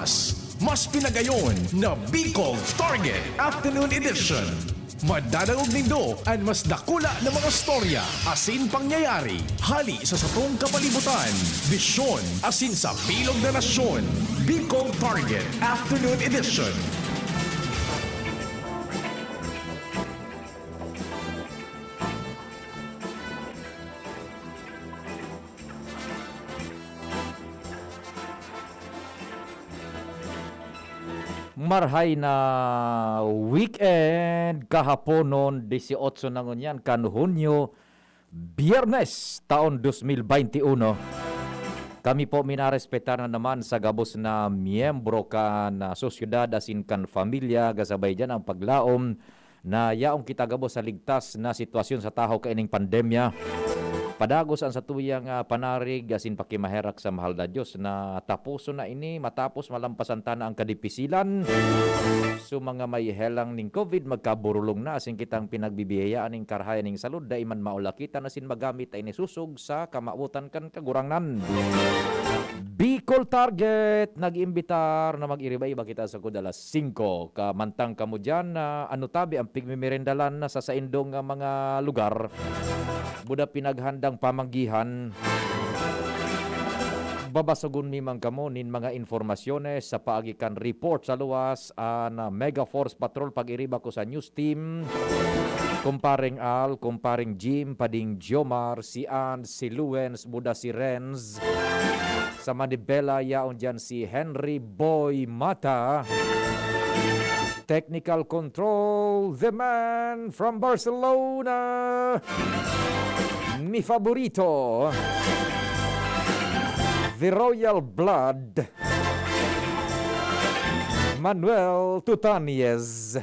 Pilipinas. Mas pinagayon na Bicol Target Afternoon Edition. Madadalog nindo ang mas dakula na mga storya asin pangyayari hali sa satong kapalibutan. Bisyon asin sa bilog na nasyon. Bicol Target Afternoon Edition. Marhay na weekend kahapon noon 18 na ngunyan kan Hunyo, Biyernes taon 2021. Kami po minarespetar na naman sa gabos na miyembro kan sosyudad asin kan familia gasabay dyan ang paglaom na yaong kita gabos sa ligtas na sitwasyon sa taho kaining pandemya. Padagos ang satuyang panarig asin pakimaherak sa mahal na Diyos na tapuso na ini matapos malampasan na ang kadipisilan. So mga may helang ning COVID magkaburulong na asin kitang pinagbibiyayaan ning karahayan ning salud da iman maulakita na sin magamit ay nisusog sa kamautan kan kagurangnan. Bicol Target nag-imbitar na mag-iribay ba kita sa kudalas 5 kamantang kamo dyan na ano tabi ang pigmimirendalan na sa saindong mga lugar. Buda pinaghandang pamanggihan. Babasagun mimang kamo nin mga informasyones sa paagikan report sa luwas na Mega Force Patrol pag-iriba ko sa news team. Kumparing Al, kumparing Jim, pading Jomar, si Ann, si Luens, buda si Renz. Sa Manibela yaon dyan si Henry Boy Mata. Technical control, the man from Barcelona. Mi favorito. The Royal Blood. Manuel Tutanez.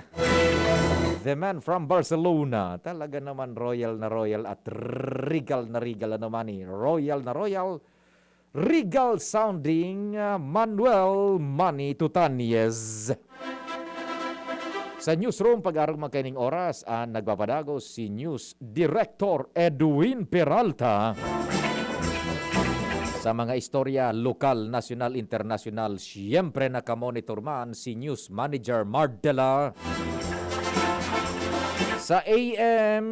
The man from Barcelona. Talaga naman royal at regal na naman eh. Royal na royal. Regal sounding Manuel Manny Tutanez. Sa newsroom, pag-arang magkaining oras, nagpapadagos si News Director Edwin Peralta. Sa mga istorya, lokal, nasyonal, internasyonal, siyempre nakamonitor man si News Manager Mardela. Sa AM,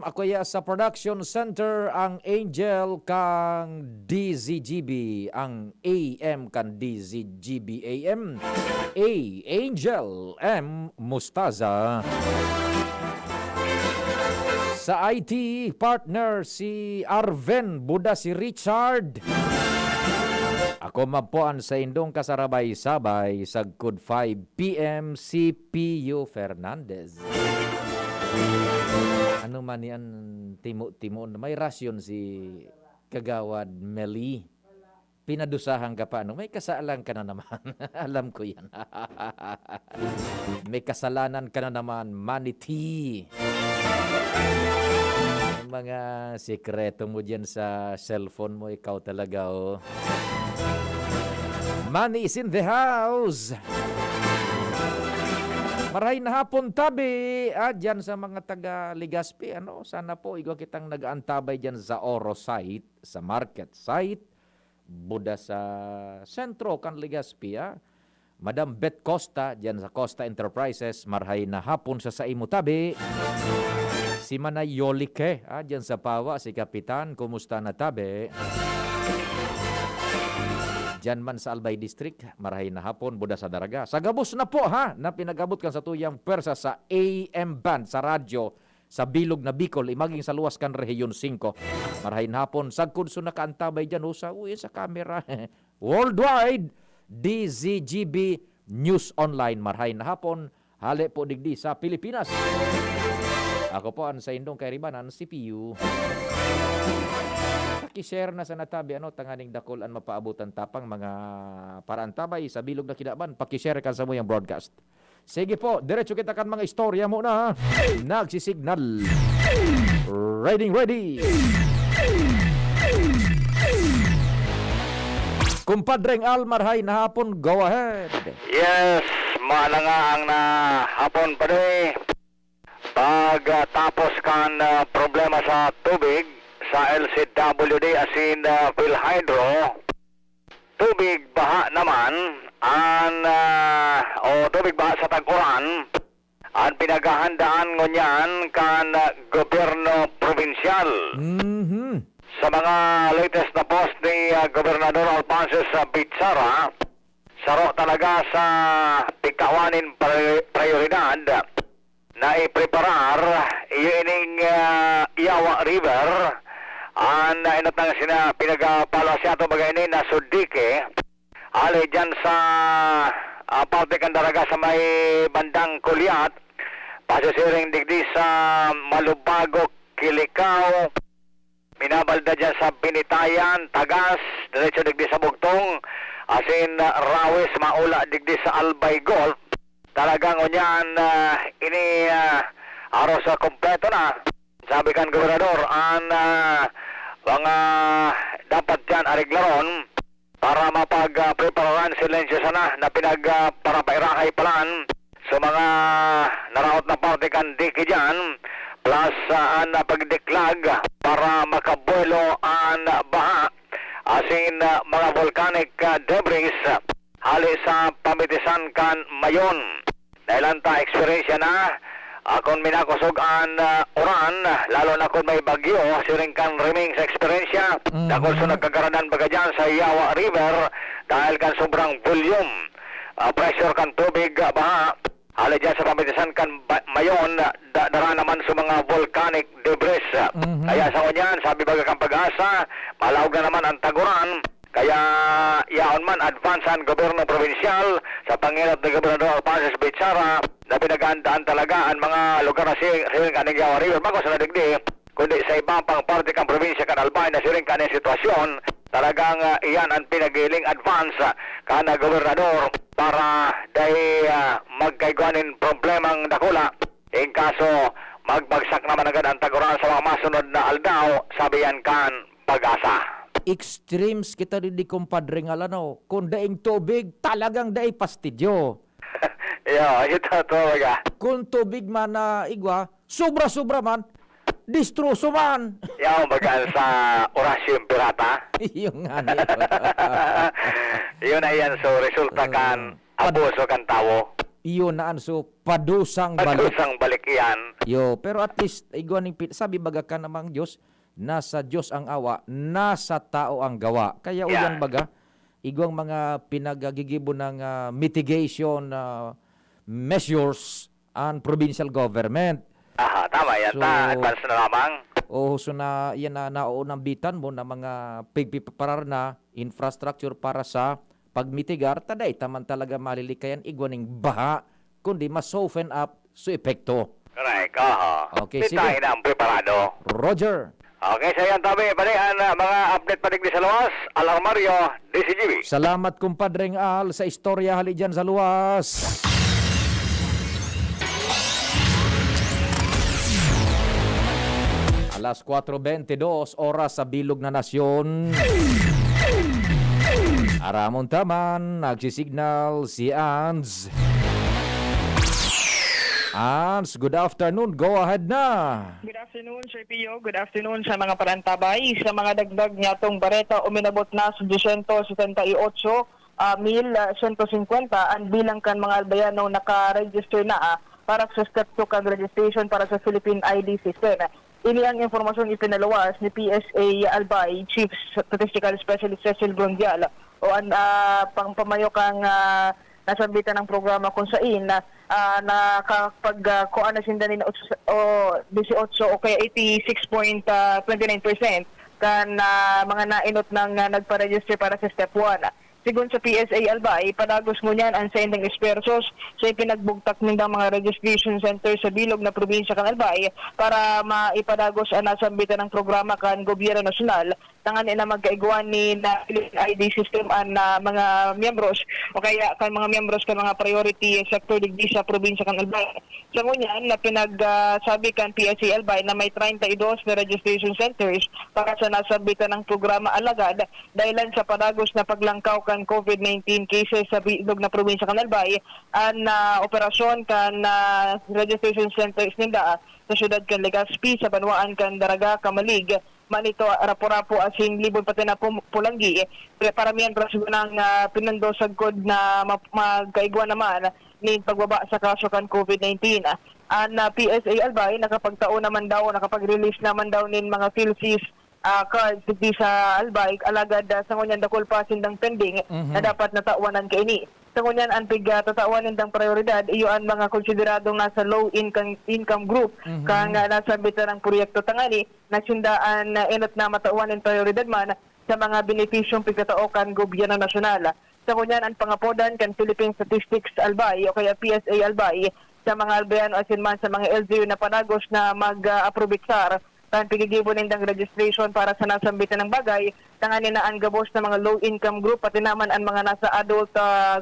ako ya sa Production Center, ang Angel kang DZGB. Ang AM kang DZGB AM. A. Angel M. Mustaza. Sa IT partner si Arven, buda si Richard. Ako mapuan sa indong kasarabay-sabay sa good 5 p.m. si Pio Fernandez. Ano man yan, timo may rasyon si Kagawad Meli. Pinadusahan ka pa, may kasalanan ka na naman. Alam ko yan. May kasalanan ka na naman, Maniti. Mga sikreto mo dyan sa cellphone mo, ikaw talaga, oh. Money is in the house. Maray na hapon tabi, dyan sa mga taga Legazpi, sana po igwa kitang nag-aantabay dyan sa Oro site, sa market site, buda sa sentro kan Legazpi, Madam Bet Costa, dyan sa Costa Enterprises, maray na hapon sa imo tabi. Si Manay Yolike, dyan sa Pawa, si Kapitan, kumusta na tabi? Dyan man sa Albay District, marahay na hapon, buda sa Daraga. Sa Gabos na po na pinagabot kan sa tuyang persa sa AM band, sa radyo, sa bilog na Bicol, imaging sa luwas kan Rehiyon 5. Marahay na hapon, sagkod so nakaantabay dyan, sa camera. Worldwide, DZGB News Online, marahay na hapon, hali po digdi sa Pilipinas. Ako po ang sa indong kairibanan, si Pio. Pakishare na sa natabi, tanganing dakulan mapaabutan tapang mga parantabay sa bilog na kidaban. Pakishare ka sa mo yung broadcast. Sige po, diretso kita kan mga istorya mo na. Nagsisignal. Ready. Kumpadreng Almarhay na hapon, go ahead. Yes, maala nga ang na hapon pa rin. Pagtapos kan problema sa tubig sa LCWD asin PhilHydro, tubig baha naman ang kan o tubig baha sa tag-uran ang pinagahandaan ngunyan kan gobyerno provinsyal. Sa mga latest na post ni Gobernador Alphonsus Pizarra, saro talaga sa pikawanin prioridad na ipreparar ining Yawa River ang inatang sina pinagpalasyato bagay ni na Sudike ali dyan sa parte kan daraga sa may bandang Kulyat, pasisiring digdi sa Malubago, Kilikaw, minabalda dyan sa Binitayan, Tagas, diretso digdi sa Bugtong, asin Rawis, maula digdi sa Albay Golf. Talagang unyan ini aros sa kompleto na. Sabi kan Gobernador, ang mga dapat dyan ariglaron para mapag-prepararan silensyo sana na pinagparapairahay palan sa mga naraot na parte kan diki dyan, plus ang pagdiklag para makabuelo ang baha asin mga volcanic debris hali sa pamitisan kan mayon. Nailanta experience na akong minakusog ang uran, lalo na kung may bagyo, siring kan riming sa eksperyensya. Dahil sa nagkagaranan baga dyan sa Yawa River, dahil kan sobrang volume, pressure kan tubig, baha, hali dyan sa pamitisan kan mayon, dara naman sa mga volcanic debris. Kaya sa kanyan, sabi baga kang pag-asa, malawag na naman ang taguran. Kaya yaon man advance ang gobyerno provinsyal sa pangilap ni Gobernador Alphonsus Pizarra na pinagandaan talaga ang mga lugar na siring kaning Yawa River bago sa nadigdi, kundi sa ibang pang parte kang probinsya kan Albay na siring kaning sitwasyon. Talagang iyan ang pinagiling advance kana gobernador para dahil magkaiguanin problemang dakula in kaso magbagsak naman agad ang taguran sa mga masunod na aldaw, sabi yan kan pag-asa. Extremes kita rin di kumpadre nga lano. Kung daing tubig, talagang daing pastidyo. Ito talaga. Kung tubig man na igwa, sobra-sobra man, distroso man. Bagal sa orasyon pirata. Yung nga na Yun na yan. So, resulta kan abuso kan tawo. Iyon na so padusang balik. Padusang balik yan. Pero at least, igwa ning sabi baga ka namang Diyos, nasa Diyos ang awa, nasa tao ang gawa. Kaya uyan baga, igwang mga pinagagigibo ng mitigation measures ang provincial government. Tama yan. So, advance na lamang. So na yan na naunang bitan mo na mga pigpiparar na infrastructure para sa pagmitigar, taday taman talaga malilikayan igwaning baha, kundi mas soften up sa epekto. Correct. Okay, sige. Tayo na ang preparado. Roger. Okay, sa yan tabi, panihan mga update panig sa luwas, Alarmario, DZGB. Salamat kumpadreng Al sa istorya hali dyan sa luwas. Alas 4:22 oras sa bilog na nasyon. Aramon taman, nagsisignal si Ans. Ans, good afternoon. Go ahead na. Good afternoon, Sir Pio. Good afternoon sa mga parantabay. Sa mga dagdag niya itong bareta, uminabot na sa 278,150 ang bilang kan mga albayano naka-register na para sa step 2 kan registration para sa Philippine ID system. Ini ang informasyon ipinaluwas ni PSA Albay Chief Statistical Specialist Cecil Brondial o ang pangpamayo kang nasabitan ng programa kung saan nakapag-kuha na sinda ni 18 o kaya 86.29% kan mga nainot ng nagpa-register para sa step 1. Sigun sa PSA Albay, padagos mo niyan ang sending espersos sa ipinagbugtak nindang mga registration center sa bilog na probinsya kan Albay para maipadagos ang nasambitan ng programa kan gobyerno nasyonal tangan na magkaiguan ni na ID system ang mga miyembros o kaya kan mga miyembros kan mga priority sector digdi sa probinsya kan Albay. Sa ngunyan na pinagsabi kan PSA Albay na may 32 na registration centers para sa nasambitan ng programa alagad dahilan sa padagos na paglangkaw kan COVID-19 cases sa bilog na probinsya kan Albay ang operasyon kan registration centers ninda sa syudad kan Legazpi, sa Banwaan kan Daraga, Kamalig, manito rapo-rapo asin libon pati na pulanggi paramihan rasyo ng pinandosag kod na magkaigwa naman ni pagbaba sa kaso kan COVID-19. Ang PSA Albay nakapagtao naman daw, nakapag-release naman daw nin mga PhilSys cards di sa Albay alagad sa ngunyan dakol pa sindang pending na dapat natawanan kaini. Sa ngunyan ang tatawanan ng prioridad iyo ang mga konsideradong nasa low income group kang nasa bitan ng proyekto tangani na sindaan na inot na matawanan prioridad man sa mga benepisyong pigkataokan gobyerno nasyonal. Sa ngunyan ang pangapodan kan Philippine Statistics Albay o kaya PSA Albay sa mga albayano asin man sa mga LGU na panagos na mag-aprobiksar tan pigigibo nindang registration para sa nasambitan ng bagay tangani na ang gabos ng mga low income group pati naman ang mga nasa adult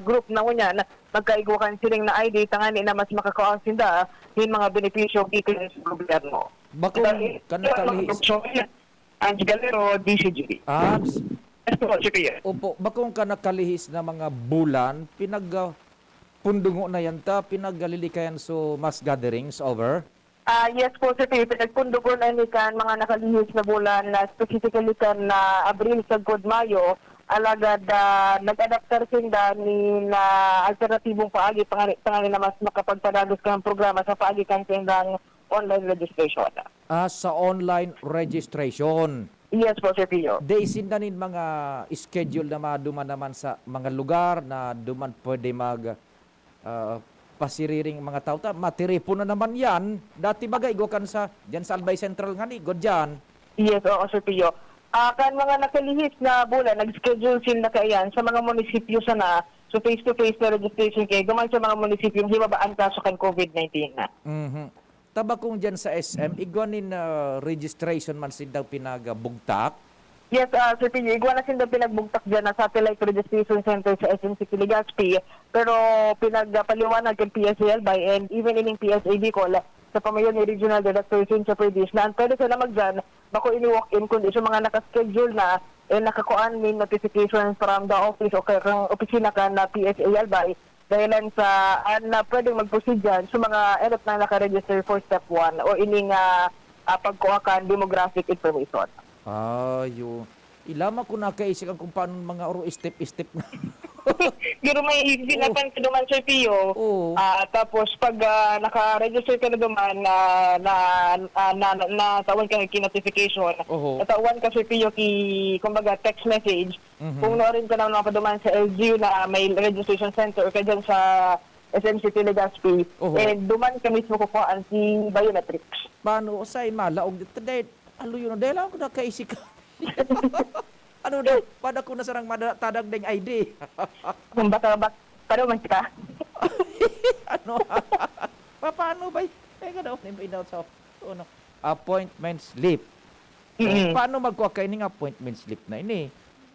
group na unyan magkaigwakan siling na ID tangani na mas makakaasinda hin mga benepisyo gikan sa gobyerno. Bakong kanakalihis. Ang Galero DZGB. Opo, bakong kanakalihis na mga bulan pundungo na yan ta pinaggalilikayan so mass gatherings over. Yes po, Sir Pio. Pinagpundugon na ni kan mga nakalihis na bulan na specifically kan na Abril sa Mayo alagad nag-adaptar sinda ni na alternatibong paagi pangalan na mas makapagpadagos ka ng programa sa paagi kan sindang online registration. Sa online registration. Yes po, Sir Pio. Daisin na nin mga schedule na maduman naman sa mga lugar na duman pwede pasiriring mga tao ta matiripo na naman yan dati bagay kan sa diyan sa Albay Central nga ni god dyan. Yes, oo, Sir Pio. Kan mga nakalihis na bulan nag-schedule sin na kayan sa mga munisipyo sana so face-to-face na registration kay guman sa mga munisipyo hibabaan kaso kan COVID-19 na. Taba kung dyan sa SM igwanin registration man sin daw pinagabugtak. Yes, Sir Pio, igwa na sinda pinagbugtak dyan na satellite registration center sa SMC Legazpi, pero pinagpaliwanag ng PSA Albay and even ining PSA Bicol sa pamayon ni Regional Director Sin sa Predis na pwede sila magdyan, bako ini-walk-in kundi sa mga nakaschedule na nakakuan min notification from the office o kaya opisina ka na PSA Albay dahilan sa na pwedeng mag-proceed dyan sa mga erot na nakaregister for step 1 o ining pagkuha demographic information. Ayo. Ilama ko na kaisip kung paano mga step-step na. Pero may ginapan ka naman, Sir Pio. Tapos pag naka-register ka na naman na tawan ka notification, natawan ka, Sir Pio, kumbaga text message. Kung noorin ka naman napaduman sa LGU na may registration center o ka dyan sa SMC Legazpi, duman ka mismo kukuhaan si biometrics. Paano? Sa'y malaog dito dahil yun, dahil ako na kaisip ka. Ano daw? Pada ko na sarang tadag ng ID. Kung baka paano man ka? Ano? Paano ba? Teka daw, name-in-out sa appointment slip. Paano magkuha kayo ng appointment slip na ini?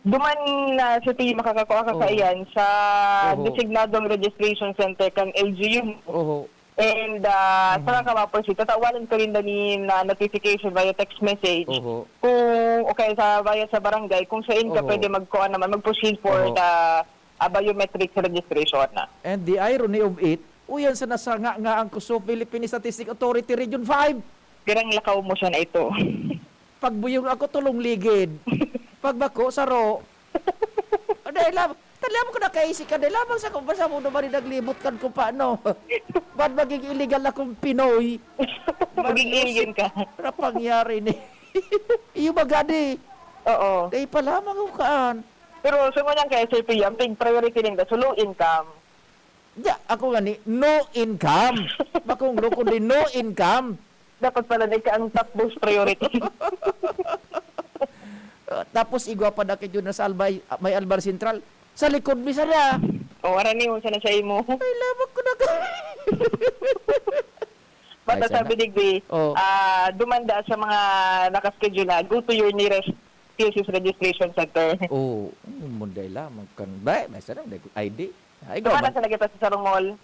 Duman na sa team makakakuha ka iyan sa designadong registration center kang LGU. And saka ka maproceed, tatawanan ko rin na notification via text message. Kung via sa barangay, kung saan ka pwede mag-proceed for the biometric registration na. And the irony of it, uyan sa nasanga-ngaan ko sa Philippine Statistics Authority Region 5. Pirang lakaw mo siya na ito. Pagbuyong ako tulong ligid. Pagbako, saro. Dahil ko na kaisip ka, dahil lamang sa kumbasa mo naman naglibot kan kung paano. Ba't magiging illegal akong Pinoy? Magiging alien ka. Para pangyari ni. Iyo bagadi. Oo. Dahil pa lamang ako kaan. Pero sa mga kaya, Sir Pio, ang big priority rin so low income. Ako nga ni, no income. Bakong lo kundi no income. Dapat pala na ang top most priority. Tapos igwa pa na kayo na sa Albay, may Albar Central. Sa likod mi sana. Arani mo sana sa imo. Ay, labag ko na ka. Basta sabi digbi, dumanda sa mga nakaschedule na, go to your nearest PSS registration center. Munday lamang kan. May sarang ID. Dumanda sa nagita sa Sarong Mall.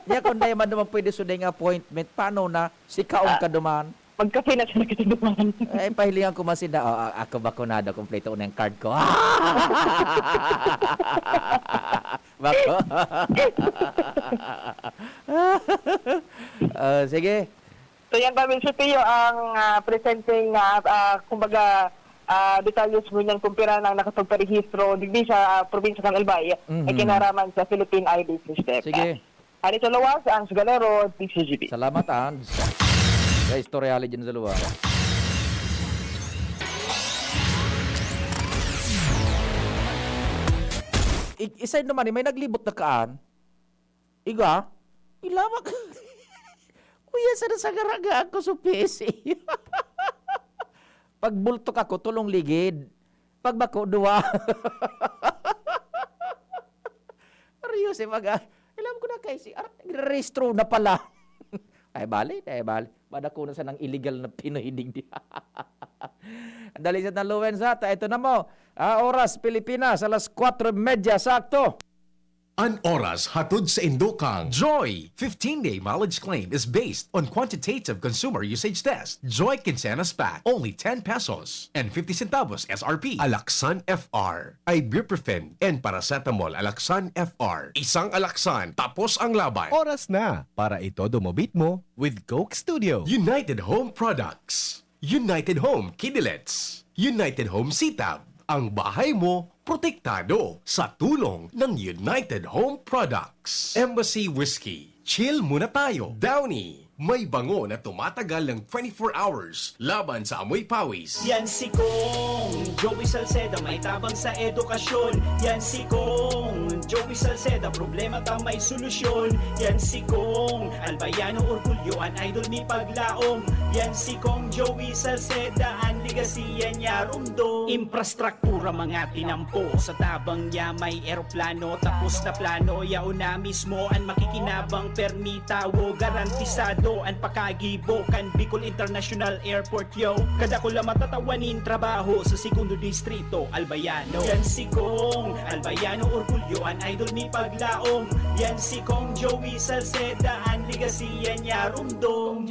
Niya kung dahi man naman pwede suday ng appointment, paano na si Kaong kaduman? Magkape na siya nakitiduman. Ay, pahilingan ko masida. Ako bakunado, kompleto ko na yung card ko. Bako. Sige. So yan pa, Sir Pio, ang presenting, kumbaga, detalles mo niyan kumpira ng nakapagparehistro digdi sa probinsya ng Albay ay kinaraman sa Philippine ID System. Sige. Ano sa lawas, ang Sugalero, DZGB. Salamat, Hans. Sa istoryali dyan sa luwa. Isay naman, may naglibot na kaan. Iga, ilawak. Uya, sana sa garaga ako sa PSA. Pag bultok ako, tulong ligid. Pag bako, duwa. Arios, alam ko na kayo, registro na pala. Ay, bali. Bada ko na sa ng illegal na pinahidig di. Dali sa naluwen sa ito na mo. Oras, Pilipinas, alas 4:30, sakto. An oras hatod sa Indokang. Joy 15-day mileage claim is based on quantitative consumer usage test. Joy Quincenas Pack, only 10 pesos and 50 centavos SRP. Alaksan FR, ibuprofen and paracetamol Alaksan FR. Isang Alaksan, tapos ang laban. Oras na para ito dumobit mo with Coke Studio. United Home Products. United Home Kidilets. United Home Sitab. Ang bahay mo, protektado sa tulong ng United Home Products. Embassy Whiskey. Chill muna tayo. Downy. May bango na tumatagal ng 24 hours laban sa amoy pawis. Yan si Kong Joey Salceda, may tabang sa edukasyon. Yan si Kong Joey Salceda, problema ta may solusyon. Yan si Kong Albayano Orgulyo, an idol ni Paglaom. Yan si Kong Joey Salceda, ang ligasiya niya rumdo. Infrastruktura mga tinampo, sa tabang niya may eroplano. Tapos na plano, yauna mismo ang makikinabang permitawo. Garantisado ang pakagibo kan Bicol International Airport yo. Kada ko lang matatawanin trabaho sa segundo distrito Albayano. Yan si Kong Albayano Orgulyo, an idol ni Paglaom. Yan si Kong Joey Salceda, ang ligasiya niya rumdong.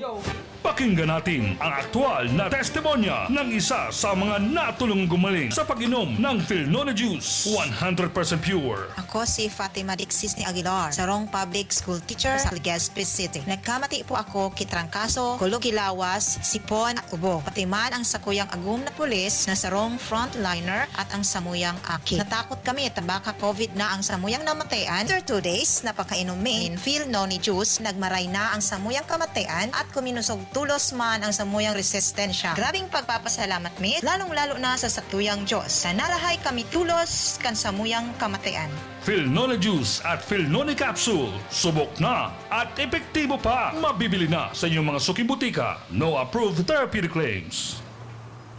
Pakinggan natin ang aktual na testimonya ng isa sa mga natulong gumaling sa pag-inom ng Philnona Juice. 100% pure. Ako si Fatima Dixis ni Aguilar, sarong public school teacher sa Legazpi City. Nagkamati po ako kitrangkaso, kulog kilawas, sipon at ubo. Pati man ang sakuyang agum na pulis na sarong frontliner at ang samuyang aki. Natakot kami at baka COVID na ang samuyang namatayan. After 2 days, napakainumin Philnona Juice, nagmaray na ang samuyang kamatayan at kuminusog tulos man ang samuyang resistensya. Grabing pagpapasalamat mi, lalong-lalo na sa sakuyang Diyos. Sa narahay kami tulos kan samuyang kamatayan. Philnona Juice at Philnona Capsule. Subok na at epektibo pa. Mabibili na sa inyong mga suking butika. No approved therapeutic claims.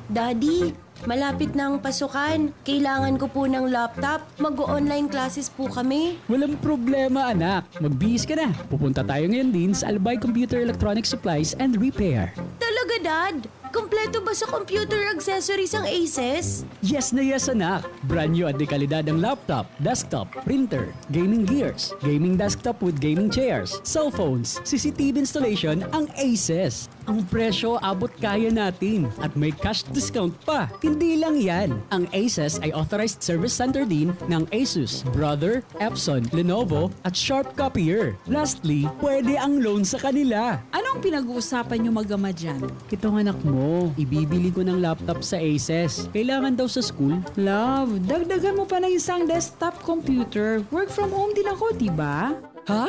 Daddy, malapit na ang pasukan. Kailangan ko po ng laptop. Mag-online classes po kami. Walang problema, anak. Magbihis ka na. Pupunta tayo ngayon din sa Albay Computer Electronic Supplies and Repair. Talaga, Dad? Kompleto ba sa computer accessories ang Aces? Yes na yes, anak. Brand new at dekalidad ang laptop, desktop, printer, gaming gears, gaming desktop with gaming chairs, cellphones, CCTV installation ang Aces. Ang presyo abot kaya natin at may cash discount pa. Hindi lang yan. Ang Aces ay authorized service center din ng Asus, Brother, Epson, Lenovo at Sharp Copier. Lastly, pwede ang loan sa kanila. Anong pinag-uusapan nyo mag-ama dyan? Itong anak mo, ibibili ko ng laptop sa Aces. Kailangan daw sa school. Love, dagdagan mo pa ng isang desktop computer. Work from home din ako, diba? Ha?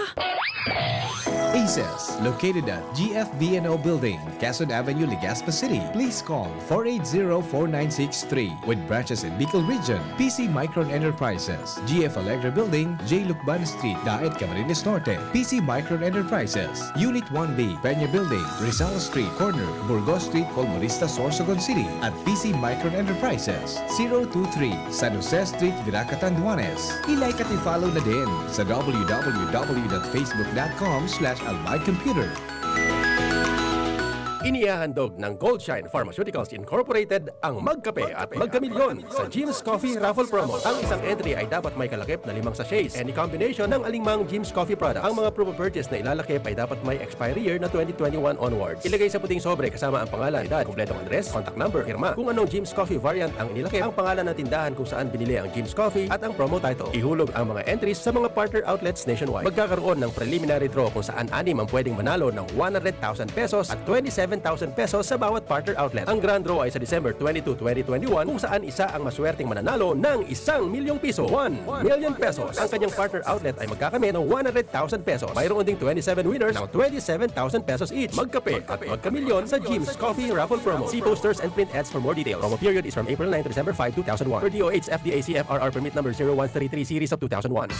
Aces, located at GFB&O Building, Quezon Avenue, Legazpi City. Please call 480-4963 with branches in Bicol Region, PC Micron Enterprises, GF Allegra Building, J. Lucban Street, Daet, Camarines Norte, PC Micron Enterprises, Unit 1B, Peña Building, Rizal Street, Corner, Burgos Street, Colmonista, Sorsogon City, at PC Micron Enterprises, 023 San Jose Street, Viraca, Tanduanes. I-like at i-follow na din sa www.facebook.com/albaycomputer. Inihahandog ng Goldshine Pharmaceuticals Incorporated ang Magkape at Magkamilyon sa Jim's Coffee Raffle Promo. Ang isang entry ay dapat may kalakip na 5 sachets. Any combination ng alingmang Jim's Coffee product. Ang mga proof of purchase na ilalakip ay dapat may expiry year na 2021 onwards. Ilagay sa puting sobre kasama ang pangalan, edad, kumpletong address, contact number, firma. Kung anong Jim's Coffee variant ang inilakip, ang pangalan ng tindahan kung saan binili ang Jim's Coffee at ang promo title. Ihulog ang mga entries sa mga partner outlets nationwide. Magkakaroon ng preliminary draw kung saan 6 ang pwedeng manalo ng 100,000 pesos at 27,000 pesos sa bawat partner outlet. Ang grand draw ay sa December 22, 2021 kung saan isa ang maswerteng mananalo ng 1,000,000 piso. 1 million pesos. Ang kanyang partner outlet ay magkakamit ng 100,000 pesos. Mayroon ding 27 winners ng 27,000 pesos each. Magkape at magkamilyon sa Jim's Coffee Raffle Promo. See posters and print ads for more details. Promo period is from April 9 to December 5, 2001. Per DOH FDA CFRR permit number 0133 series of 2001.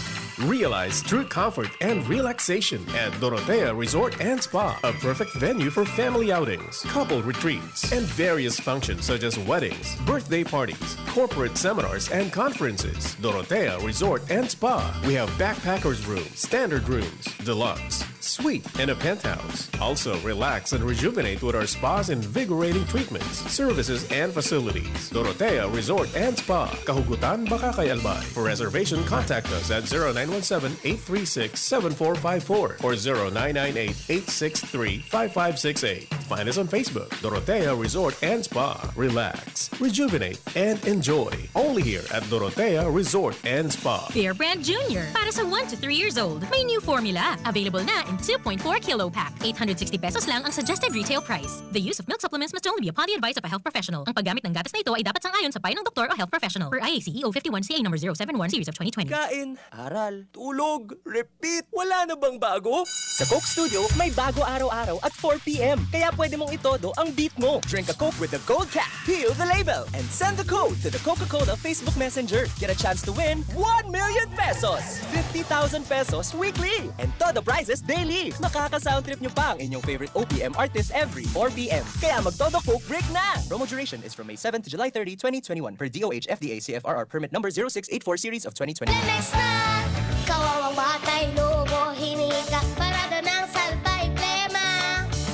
Realize true comfort and relaxation at Dorotea Resort and Spa, a perfect venue for family outings, couple retreats, and various functions such as weddings, birthday parties, corporate seminars, and conferences. Dorotea Resort and Spa. We have backpackers rooms, standard rooms, deluxe, suite, and a penthouse. Also, relax and rejuvenate with our spa's invigorating treatments, services, and facilities. Dorotea Resort and Spa, Kahugutan, Bakakay, Albay. For reservation, contact us at 0917-836-7454 or 0998-863-5568. Find us on Facebook, Dorotea Resort and Spa. Relax, rejuvenate, and enjoy. Only here at Dorotea Resort and Spa. Bear Brand Junior. Para sa 1 to 3 years old, may new formula. Available na in 2.4 kilo pack. 860 pesos lang ang suggested retail price. The use of milk supplements must only be upon the advice of a health professional. Ang paggamit ng gatas na ito ay dapat sang-ayon sa payo ng doktor o health professional. Per IACEO 51CA number 071 series of 2020. Kain, aral, tulog, repeat. Wala na bang bago? Sa Coke Studio, may bago araw-araw at 4 p.m. Kaya pwede mong itodo ang beat mo. Drink a Coke with the gold cap, peel the label, and send the code to the Coca-Cola Facebook Messenger. Get a chance to win 1 million pesos, 50,000 pesos weekly, and todo prizes daily. Makaka-sound trip nyo pa ang inyong favorite OPM artist every 4 p.m. Kaya mag-todo Coke break na! Promo duration is from May 7 to July 30, 2021 per DOH FDA CFRR permit number 0684 series of 2020. Next na! Kawawang batay, lobo, hiningi ka, parada ng salbay, plema.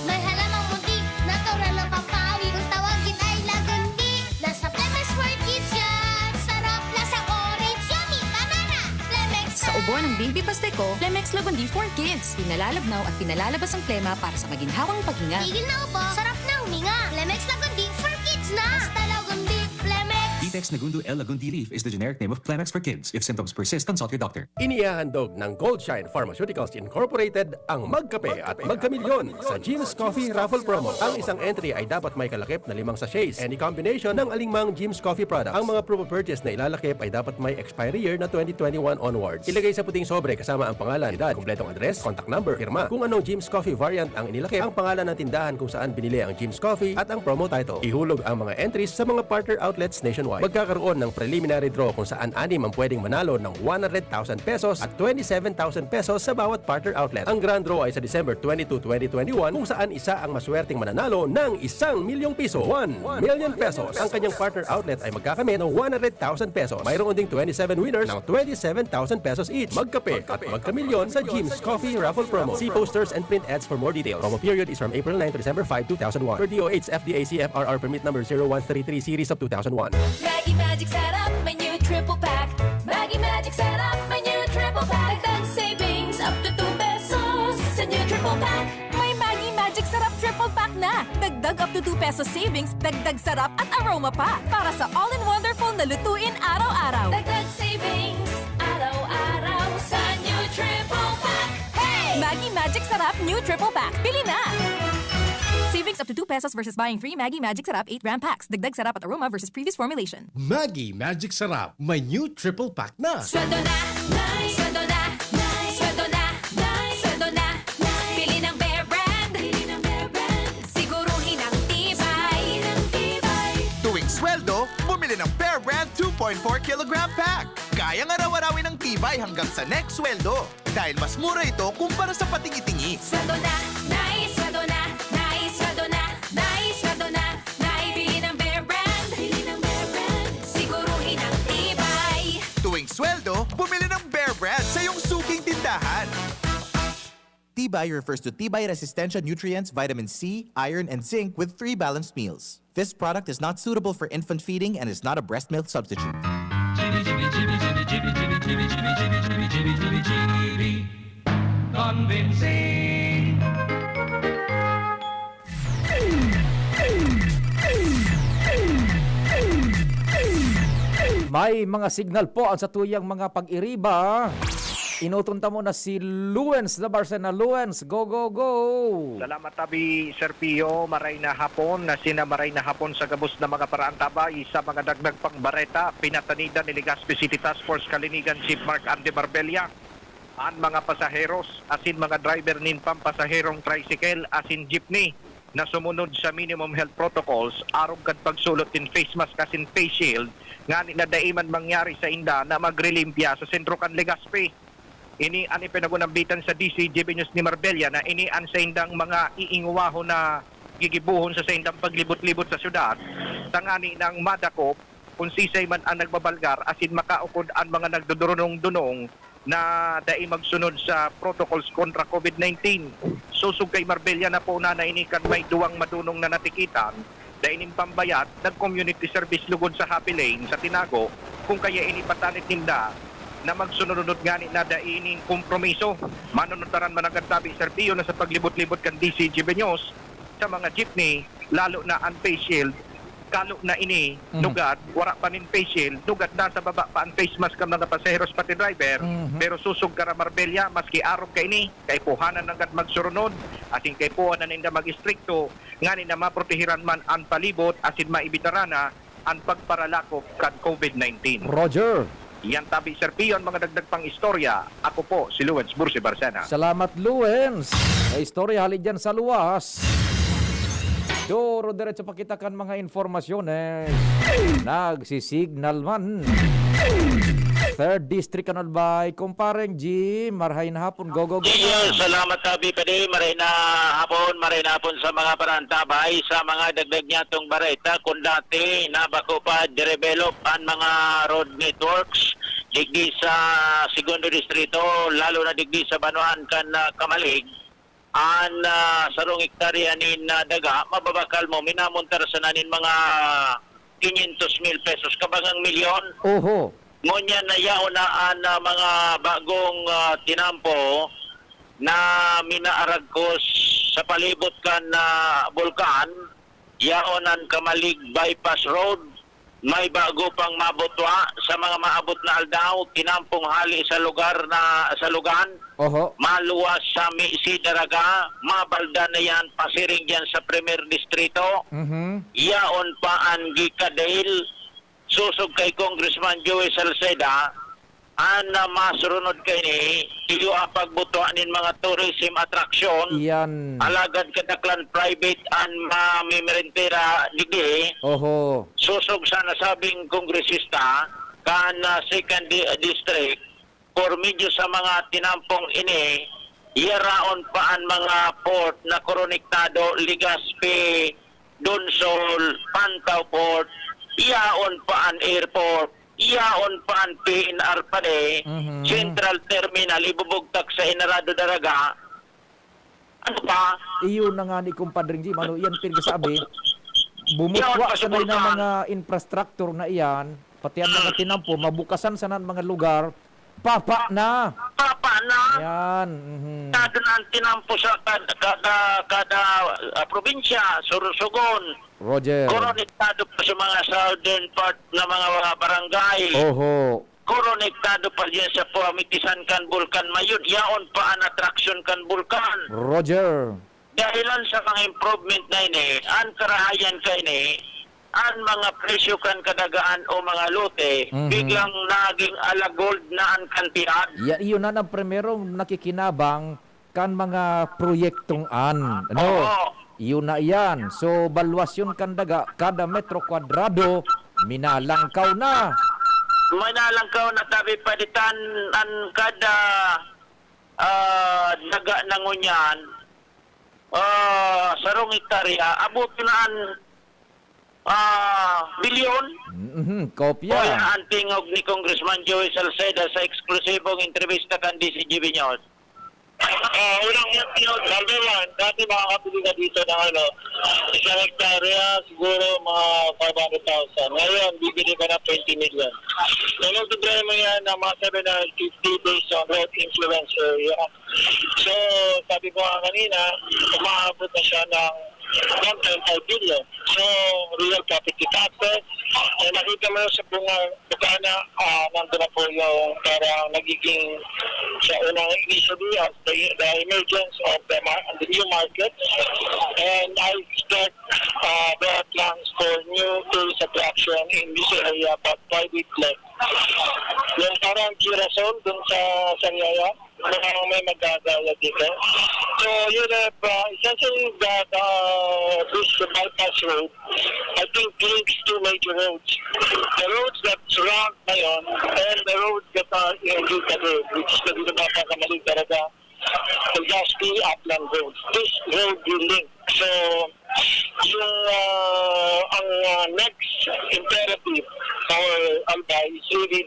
May halamang muntik, natural ng pampawi, kung tawagin ay lagundi. Nasa Plemex for Kids yan, sarap lasa orange, yummy, banana, Plemex na! Sa ubo ng baby pasteko, Plemex Lagundi for Kids. Pinalalabnaw at pinalalabas ang plema para sa maginhawang paghinga. Tigil na upo, sarap na huminga. Plemex Lagundi for Kids na! Basta Lagundi, Plemex! Ditex Nagundu L. Lagundi Leaf is the generic name of Plemex for kids. If symptoms persist, consult your doctor. Inihahandog ng Goldshine Pharmaceuticals Incorporated ang Magkape at Magkamilyon sa Jim's Coffee Raffle Promo. Ang isang entry ay dapat may kalakip na 5 sachets. Any combination ng alingmang Jim's Coffee product. Ang mga proof of purchase na ilalakip ay dapat may expiry year na 2021 onwards. Ilagay sa puting sobre kasama ang pangalan, edad, kumpletong address, contact number, firma. Kung anong Jim's Coffee variant ang inilakip, ang pangalan ng tindahan kung saan binili ang Jim's Coffee at ang promo title. Ihulog ang mga entries sa mga partner outlets nationwide. Magkakaroon ng preliminary draw kung saan 6 ang pwedeng manalo ng 100,000 pesos at 27,000 pesos sa bawat partner outlet. Ang grand draw ay sa December 22, 2021 kung saan isa ang maswerteng mananalo ng 1,000,000 piso. 1 million pesos. Ang kanyang partner outlet ay magkakamit ng 100,000 pesos. Mayroon ding 27 winners ng 27,000 pesos each. Magkape at magkamilyon sa Jim's Coffee Raffle Promo. See posters and print ads for more details. Promo period is from April 9 to December 5, 2001. Per DOH FDA CFRR permit number 0133 series of 2001. Maggie Magic Setup, my new triple pack. Maggie Magic Setup, my new triple pack. Dagdag savings up to 2 pesos sa new triple pack. May Maggie Magic Sarap triple pack na. Dagdag up to 2 pesos savings, dagdag sarap at aroma pa. Para sa all-in-wonderful na lutuin araw-araw. Dagdag savings araw-araw sa new triple pack. Hey! Maggie Magic Sarap new triple pack. Pili na! Savings up to 2 pesos versus buying free Maggie Magic Sarap 8-gram packs. Dagdag sarap at aroma versus previous formulation. Maggie Magic Sarap, may new triple pack na. Sweldo na, nice. Sweldo na, nice. Sweldo na, nice. Sweldo na, nice. Pili ng Bear Brand. Pili ng Bear Brand. Siguruhin ang tibay. Tuwing sweldo, bumili ng Bear Brand 2.4 kilogram pack. Kayang araw-arawin ang tibay hanggang sa next sweldo. Dahil mas mura ito kumpara sa patingi-tingi. Sweldo na, nice. Sweldo na, nice. Sweldo na, nice. Sweldo na, nice. Pili ng Bear Brand. Pili ng Bear Brand. Siguruhin ang tibay. Tuwing sweldo, bumili ng Bear Brand sa iyong suking tindahan. Tibay refers to Tibay Resistensya nutrients, vitamin C, iron, and zinc with 3 balanced meals. This product is not suitable for infant feeding and is not a breast milk substitute. Convincing. May mga signal po ang sa tuyang mga pag-iriba. Inutunta mo na si Luens na Barcena. Luens, go, go, go! Salamat tabi, Sir Pio. Maray na hapon na sinamaray na hapon sa gabos na mga paraan tabay sa mga dagdag pang bareta. Pinatanida ni Legazpi City Task Force Kalinigan Chief Mark Andy Marbella. Ang mga pasaheros, asin mga driver nin pampasaherong tricycle, asin jeepney na sumunod sa minimum health protocols, arog kad pagsulot in face mask asin face shield, nga na daiman mangyari sa inda na magrelimpya sa sentro kan Legazpi. Ini ani pinagunambitan sa DZGB News ni Marbella na inian sa indang mga iinguwaho na gigibuhon sa indang paglibot-libot sa syudad. Tangani ng madakop kung sisay man ang nagbabalgar asin makaukod ang mga nagdudurunong-dunong na dai magsunod sa protocols kontra COVID-19. Susug kay Marbella na po na inikan may duwang madunong na natikitan daining pambayat nag-community service lugod sa Happy Lane sa Tinago kung kaya inipatanit ninda na magsunod-unod gani na daining kompromiso. Manunutaran man agad tabi, Sir Pio, na sa paglibot-libot kan DZGB News sa mga jeepney, lalo na ang face shield, kalo na ini, lugad, wala pa nin face shield, lugad na sa baba pa ang face mask ng mga pasaheros pati driver, pero susug kara Marbella, maski arog ka ini, kay puhanan agad magsurunod, asin kay puhanan ninda mag-istrikto, ngani na maprotehiran man ang palibot, asin maibitarana ang pagparalakop kan COVID-19. Roger! Yan tabi, Sir Pio, ang mga dagdag pang istorya. Ako po, si Luens Bursi Barcena. Salamat, Luens. May istorya halid dyan sa luwas. Duro, diretso pakitakan mga informasyones. Nagsisignal man. 3rd District kanal by Kumpareng G. Marhay na hapon. Go, go, go. Salamat tabi pwede. Maray na hapon sa mga parantabay sa mga dagdag niya itong bareta. Kung dati nabako pa develop ang mga road networks digdi sa segundo distrito, lalo na digdi sa Banuan kan Kamalig. An sarong hektarya nin daga, mababakal mo, minamuntar sa nanin mga 500,000 pesos, kabangang milyon. Oho. Ngunyan na yaunaan na mga bagong tinampo na minaarag ko sa palibot kan bulkan, yaonan Kamalig Bypass Road, may bago pang mabutwa sa mga maabot na aldaw, tinampong hali sa lugar na sa lugan. Oho. Maluwas sa Misi Daraga, mabalda na yan, pasiring dyan sa Premier Distrito. Yaon pa ang Gikadale, susog kay Congressman Joey Salceda, na masurunod kay ni, iyo pagbutuan nin mga tourism attraction, yan. Alagad kadaklan private and mamimerentera digdi. Oho. Susog sa nasabing kongresista, kan 2nd District, for medyo sa mga tinampong ini, yaraon pa ang mga port na koronektado, Legazpi, Donsol, Pantaw Port, iyaon pa ang airport, iyaon pa ang PNR pa Central Terminal, ibubugtak sa Inarado Daraga. Ano pa? Iyon na nga ni Kumpadring G. Ano yan pinagsabi? Bumutwa sa na mga infrastructure na iyan, pati ang mga tinampo, mabukasan sa mga lugar, papa na. Yan. Kada na ang tinampo sa kada probinsya, Surusugon. Roger. Koronektado pa sa mga southern part na mga barangay. Oho. Koronektado pa diyan sa Puamitisan kan Bulkan Mayon. Yaon pa ang attraction kan Bulkan. Roger. Dahilan sa mga improvement na ini, ang karahayan ka ini, ang mga presyo kan kadagaan o mga lote, biglang naging alagold na ang kantidad. Iyon na ang primerong nakikinabang kan mga proyektong an. Ano? Iyon na iyan. So, balwasyon kan daga, kada metro kwadrado, minalangkaw na. Minalangkaw na tabi paditan ang kada daga na ngunyan, sarong hektarya, abot na ang bilyon. Kopya. O yan ang tingog ni Congressman Joey Salceda sa eksklusibong entrevista kan DZGB News. Unang yun, number one, dati makakabili ka dito ng isang hektarya, siguro mga 500,000. Ngayon, bibili ka na 20 million. So, problema yan na mga 750 based on road influence area. So, sabi ko nga kanina, umaabot na siya ng 1.5 billion. So, real property taxes. Nakita mo sa bunga na nandun na po yung parang nagiging sa unang initially as the emergence of the new market. And I expect there are plans for new tourist attraction in this area but private land. Yung parang Girasol dun sa Sariaya, may magagaya dito. So you have essentially that this bypass road, I think links two major roads. The roads that surround ngayon and the roads that are in Gilta Road, which is the Binapakamali talaga, the Gaspi Upland Road. This road will link. So yung ang next imperative for Albay is really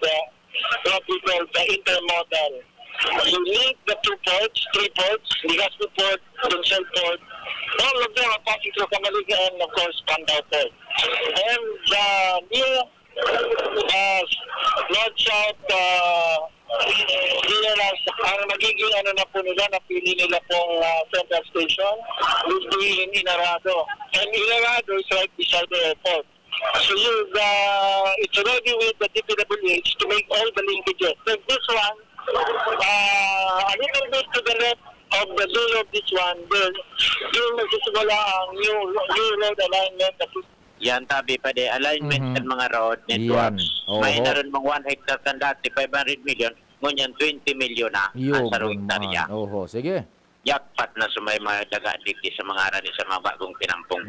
what we call the intermodal. You link the two ports, three ports, Legazpi Port, Dunsel Port. All of them are passing through Kamalig and of course Pandaw Port. And the new north-south clearance, ang magiging na po nila, napili nila pong central station will be in Inarado. And Inarado is right beside the airport. So it's already with the DPWH to make all the linkages. So this one, a little bit to the left of the zone of this one, yung nagsisimula ang new road alignment. Yan tabi pa de alignment ng mga road networks. May naroon mong 1 hectare kan dati 500 million, ngunyan 20 million na ang sa road area. Oho, sige. Yakpat na sumay mga daga dito sa mga arani sa mga bagong pinampong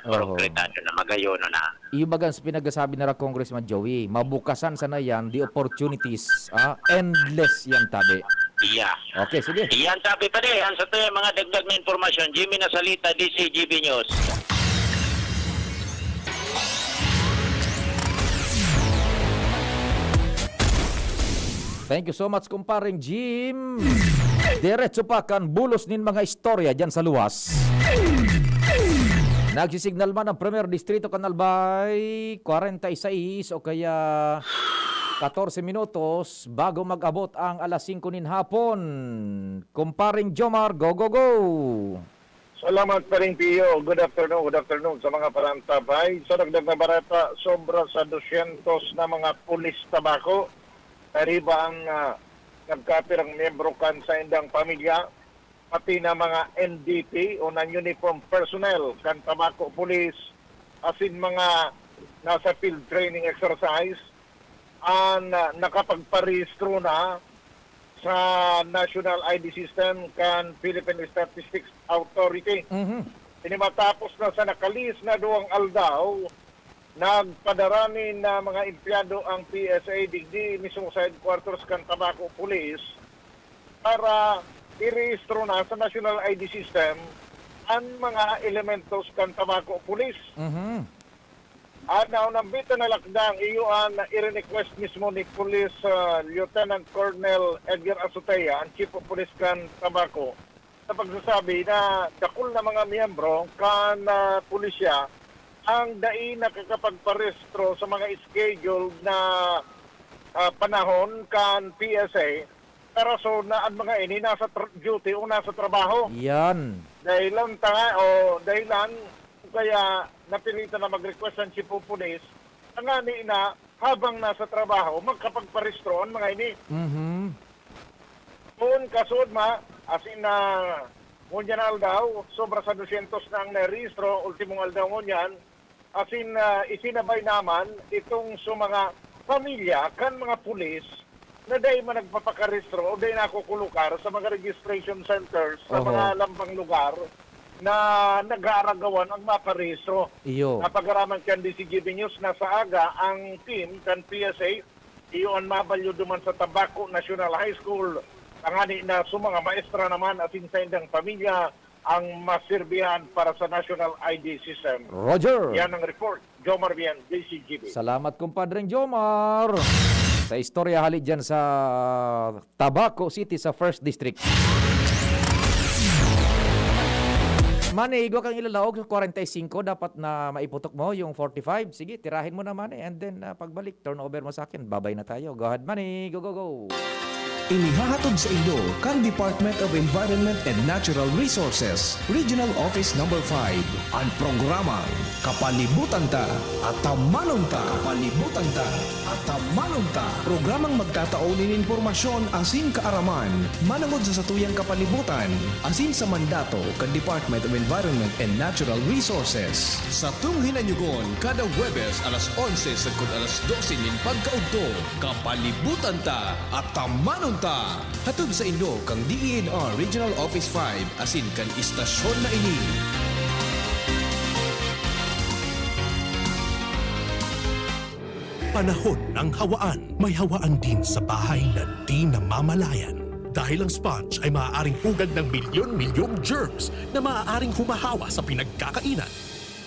konkretado na magayono na. Ibagan sa pinagasabi na Congressman Joey, mabukasan sana yan, the opportunities, endless yan tabi. Iya. Okay, sige. Yan tabi pa de, ang sa tayo mga dagdag na informasyon, Jimmy Nasalita, DZGB News. Thank you so much, kumparing Jim. Diretso pa kan bulos nin mga istorya dyan sa luwas. Nagsisignal man ang Premier Distrito Canalbay 46 o kaya 14 minutos bago mag-abot ang alas 5 nin hapon. Kumparing Jomar, go, go, go! Salamat pa rin, Pio. Good afternoon sa mga parantabay. Sa dagdag na barata, sobra sa 200 na mga pulis tabako. Kariba ang nagkapirang membro kan sa indang pamilya, pati na mga NDP o non-uniform personnel kan tabako police, asin mga nasa field training exercise, ang nakapagparehistro na sa National ID System kan Philippine Statistics Authority. Matapos na sa nakalis na duwang aldaw, nagpadarani na mga empleyado ang PSA digdi mismo sa headquarters kan Tabaco Police para i-rehistro na sa National ID System ang mga elementos kan Tabaco Police. At naunambita na lakdang iyoan na i-request mismo ni Police Lieutenant Colonel Edgar Azotea, ang Chief of Police kan Tabaco, sa pagsasabi na dakul na mga miyembro kan pulisya ang dai nakakapagparehistro sa mga scheduled na panahon kan PSA karason na ang mga ini nasa duty o nasa trabaho. Yan. Dahilan kaya napilitan na mag-request ang Chief of Police ang na habang nasa trabaho magkapagparehistro ang mga ini. Kung kasod asin na ngunyan aldaw, sobra sa 200 na ang narehistro, ultimong aldaw ngunyan, asin isinabay naman itong sa mga pamilya kan mga pulis na dahil man nagpapakarehistro o dahil nakukulukar sa mga registration centers sa mga lambang lugar na nag-aaragawan ang maparehistro. Napagaraman kan DZGB News na sa aga ang team kan PSA iyon mabalyo duman sa Tabaco National High School ang na sa mga maestra naman at insendang pamilya ang masirbihan para sa National ID System. Roger! Yan ang report. Jomar Bien, DZGB. Salamat, kumpadreng Jomar! Sa istorya hali dyan sa Tabaco City sa 1st District. Mane, igwa kang ilalaog sa 45, dapat na maiputok mo yung 45. Sige, tirahin mo na, Mane. And then, pagbalik, turnover mo sa akin. Babay na tayo. Go ahead, Mane. Go, go, go. Inihahatod sa inyo kang Department of Environment and Natural Resources, Regional Office No. 5, ang programang Kapalibutan Ta at Tamanon Ta. Kapalibutan Ta at Tamanon Ta. Programang magtataunin informasyon asin kaaraman, manangod sa satuyang kapalibutan, asin sa mandato kang Department of Environment and Natural Resources. Sa tunghinanyugon, kada Huwebes alas 11 sagkod alas 12 nin pagkaugto, Kapalibutan Ta at Tamanon Ta. Hatod sa inyo kang DENR Regional Office 5 asin kan istasyon na ini. Panahon ng hawaan. May hawaan din sa bahay na di namamalayan. Dahil ang sponge ay maaaring pugad ng milyon-milyong germs na maaaring humahawa sa pinagkakainan.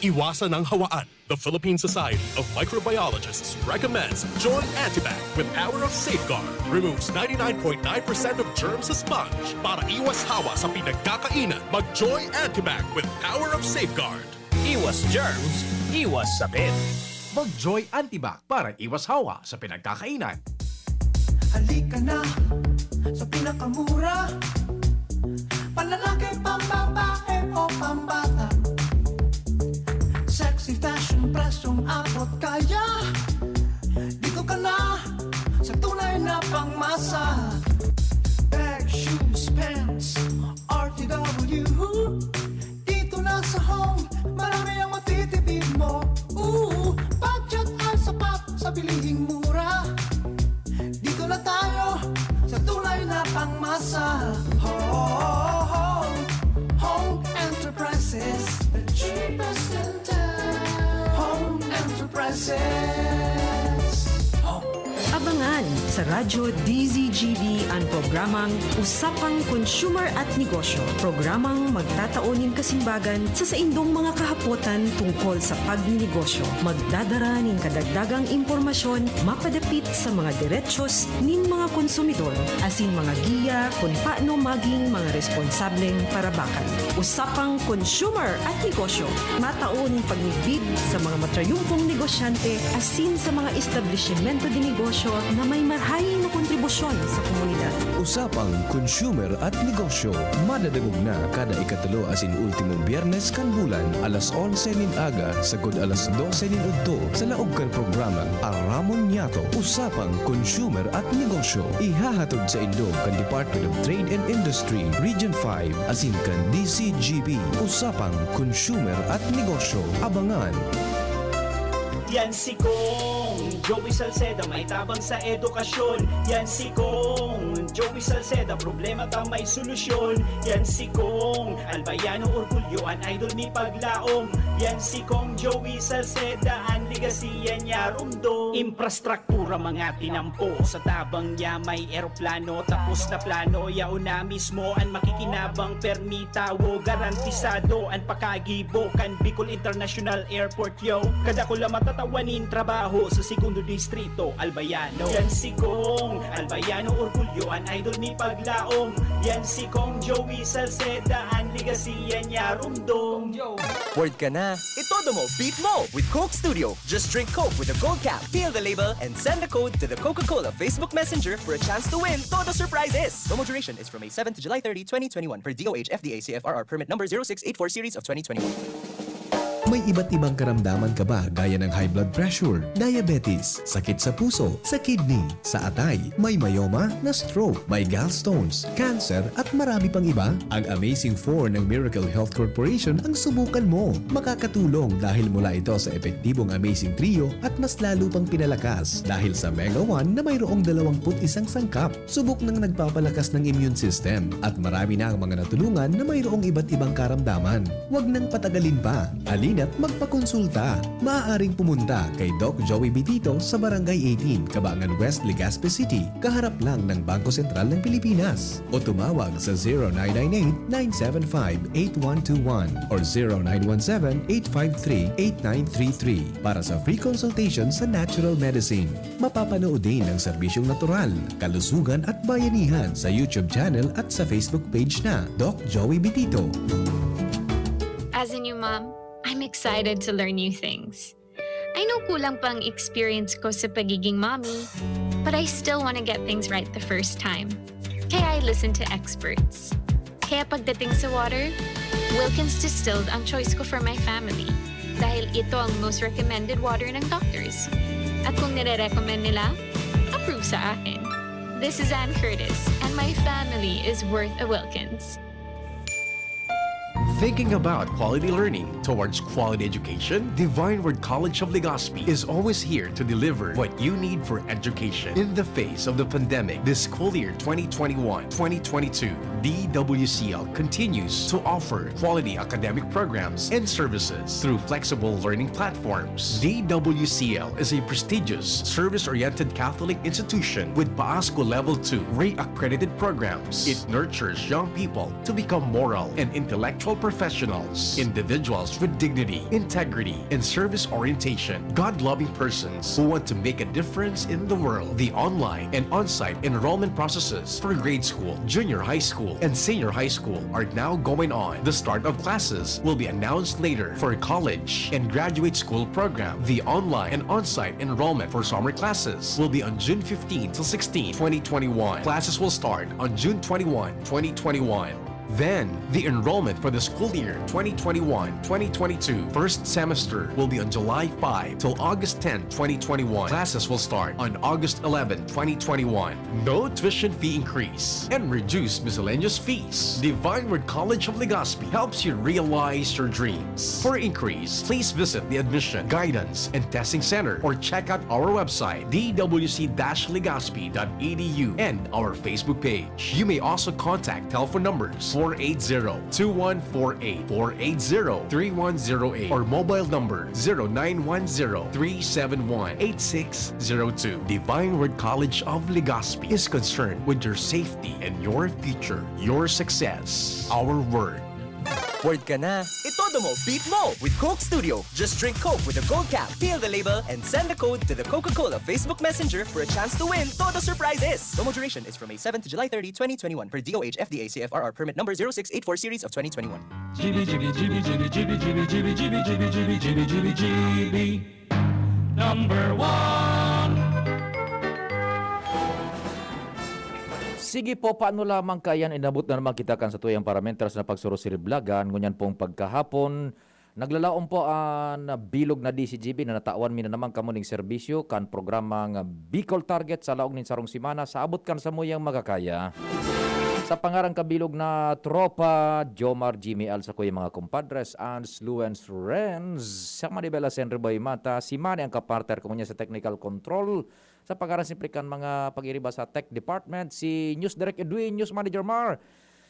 Iwasan ang hawaan. The Philippine Society of Microbiologists recommends Joy Antibac with Hour of Safeguard. Removes 99.9% of germs sa sponge. Para iwas hawa sa pinagkakainan, mag-Joy Antibac with Hour of Safeguard. Iwas germs, iwas sakit. Mag-Joy Antibac para iwas hawa sa pinagkakainan. Halika na sa pinakamura, panlalaki, pambabae o pambata. Sexy fashion, presyong abot kaya. Dito ka na sa tunay na pangmasa. Bag, shoes, pants, RTW. Dito na sa home, marami ang matitipid mo. Budget ay sapat sa bilihing mura. Dito na tayo sa tunay na pangmasa. Home Enterprises, the cheapest in town. Home Enterprises. Abangan sa Radyo DZGB ang programang Usapang Consumer at Negosyo. Programang magtataunin kasimbagan sa saindong mga kahapotan tungkol sa pagninegosyo. Magdadara nin kadagdagang impormasyon mapadapit sa mga diretsyon nin mga konsumidor asin mga giya kung paano maging mga responsableng parabakan. Usapang Consumer at Negosyo. Mataon pagnibid sa mga matrayumpong negosyante asin sa mga establishmento de negosyo na may marhaying na kontribusyon sa komunidad. Usapang Consumer at Negosyo. Madadagog na kada ikatulo asin ultimong Biyernes kan bulan alas 11 nin aga sagod alas 12 nin udto sa laog kan programang Aramon Niato. Usapang Consumer at Negosyo. Ihahatod sa Indo kan Department of Trade and Industry Region 5 asin kan DZGB. Usapang Consumer at Negosyo. Abangan. Yan si Kong Joey Salceda, may tabang sa edukasyon. Yan si Kong Joey Salceda, problema ta may solusyon. Yan si Kong Albayano Orgulyo, an idol ni paglaom. Yan si Kong Joey Salceda, ang ligasiya niya rumdo. Infrastruktura mga tinampo, sa tabang niya may eroplano. Tapos na plano, yauna mismo ang makikinabang permita. Wo garantisado ang pakagibo kan Bicol International Airport yo. Kada ko lang matatawanin trabaho sa segundo distrito Albayano. Yan si Kong Albayano Orgulyo, an idol ni paglaom. Yan si Kong Joey Salceda, ang ligasiya niya rumdong. Word ka na, itodo mo, beat mo with Coke Studio. Just drink Coke with a gold cap, peel the label, and send the code to the Coca-Cola Facebook Messenger for a chance to win Todo Surprises. Promo duration is from May 7 to July 30, 2021 per DOH FDA CFRR permit number 0684 series of 2021. May iba't ibang karamdaman ka ba gaya ng high blood pressure, diabetes, sakit sa puso, sa kidney, sa atay, may myoma na stroke, may gallstones, cancer at marami pang iba? Ang Amazing 4 ng Miracle Health Corporation ang subukan mo. Makakatulong dahil mula ito sa epektibong Amazing Trio at mas lalo pang pinalakas dahil sa Mega 1 na mayroong 21 sangkap. Subok ng nagpapalakas ng immune system at marami na ang mga natulungan na mayroong iba't ibang karamdaman. Huwag nang patagalin pa. Halina halina't magpakonsulta. Maaaring pumunta kay Doc Joey Bitito sa Barangay 18, Cabangan West, Legazpi City, kaharap lang ng Bangko Sentral ng Pilipinas. O tumawag sa 0998-975-8121 or 0917-853-8933 para sa free consultation sa natural medicine. Mapapanood din ang serbisyong natural, kalusugan at bayanihan sa YouTube channel at sa Facebook page na Doc Joey Bitito. As a new mom, I'm excited to learn new things. I know kulang pang experience ko sa pagiging mommy, but I still want to get things right the first time. Kaya I listen to experts. Kaya pagdating sa water, Wilkins Distilled ang choice ko for my family dahil ito ang most recommended water ng doctors. At kung nire-recommend nila, approve sa akin. This is Ann Curtis, and my family is worth a Wilkins. Thinking about quality learning towards quality education? Divine Word College of Legazpi is always here to deliver what you need for education. In the face of the pandemic, this school year 2021-2022, DWCL continues to offer quality academic programs and services through flexible learning platforms. DWCL is a prestigious, service-oriented Catholic institution with PASCO Level 2 re-accredited programs. It nurtures young people to become moral and intellectual professionals, individuals with dignity, integrity, and service orientation, God-loving persons who want to make a difference in the world. The online and on-site enrollment processes for grade school, junior high school, and senior high school are now going on. The start of classes will be announced later. For college and graduate school program, the online and on-site enrollment for summer classes will be on June 15 to 16, 2021. Classes will start on June 21, 2021. Then, the enrollment for the school year 2021-2022 first semester will be on July 5 till August 10, 2021. Classes will start on August 11, 2021. No tuition fee increase and reduced miscellaneous fees. Divine Word College of Legazpi helps you realize your dreams. For increase, please visit the Admission, Guidance, and Testing Center or check out our website dwc-legazpi.edu and our Facebook page. You may also contact telephone numbers 480-2148, 480-3108, or mobile number 0910-371-8602. Divine Word College of Legazpi is concerned with your safety and your future, your success, our word. Word ka na. Itodo mo, beat mo with Coke Studio. Just drink Coke with a gold cap, peel the label, and send the code to the Coca-Cola Facebook Messenger for a chance to win Todo surprises. Promo duration is from May 7 to July 30, 2021 per DOH FDA CFRR permit number 0684 series of 2021. GB. Number 1. Sige po, paano lamang kayan inabot na naman kita kan sa tuyang parameters na pagsuro siriblagan. Ngunyan pong pagkahapon, naglalaon po ang bilog na DZGB na natawan mina naman kamuning serbisyo kan programang Bicol Target sa laog nin sarong simana sa abot kan sa muyang magakaya. Sa pangarang kabilog na tropa, Jomar, Jimmy Al sa kuya mga compadres, Ans, Luens, Renz, sa Manibela Senriboy Mata, si Manny ang kapartner ko niya sa technical control, sa pangarang simplikan mga pag-iriba sa tech department, si News Direct Edwin, News Manager Mar,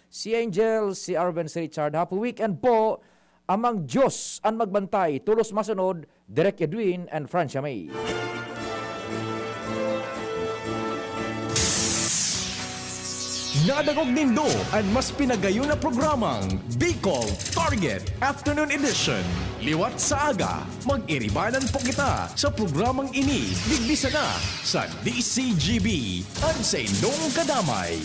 si Angel, si Arven, si Richard. Happy weekend po, amang Diyos ang magbantay, tulos masunod, Direct Edwin and Francia May. Nadagog nindo ang mas pinagayon na programang Bicol Target Afternoon Edition. Liwat sa aga, mag-iribanan po kita sa programang ini. Bigbisa na sa DZGB. Ansay nung kadamay.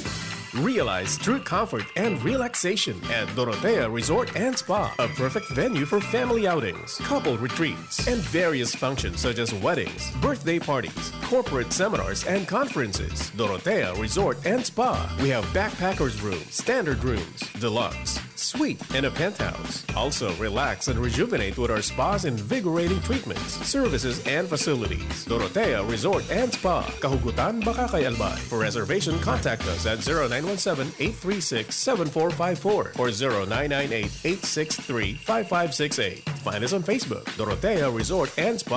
Realize true comfort and relaxation at Dorotea Resort and Spa, a perfect venue for family outings, couple retreats, and various functions such as weddings, birthday parties, corporate seminars, and conferences. Dorotea Resort and Spa. We have backpackers rooms, standard rooms, deluxe, suite, and a penthouse. Also, relax and rejuvenate with our spa's invigorating treatments, services, and facilities. Dorotea Resort and Spa, Kahugutan, Bakakay, Albay. For reservation, contact us at 0917-836-7454 or 0998-863-5568. Find us on Facebook, Dorotea Resort and Spa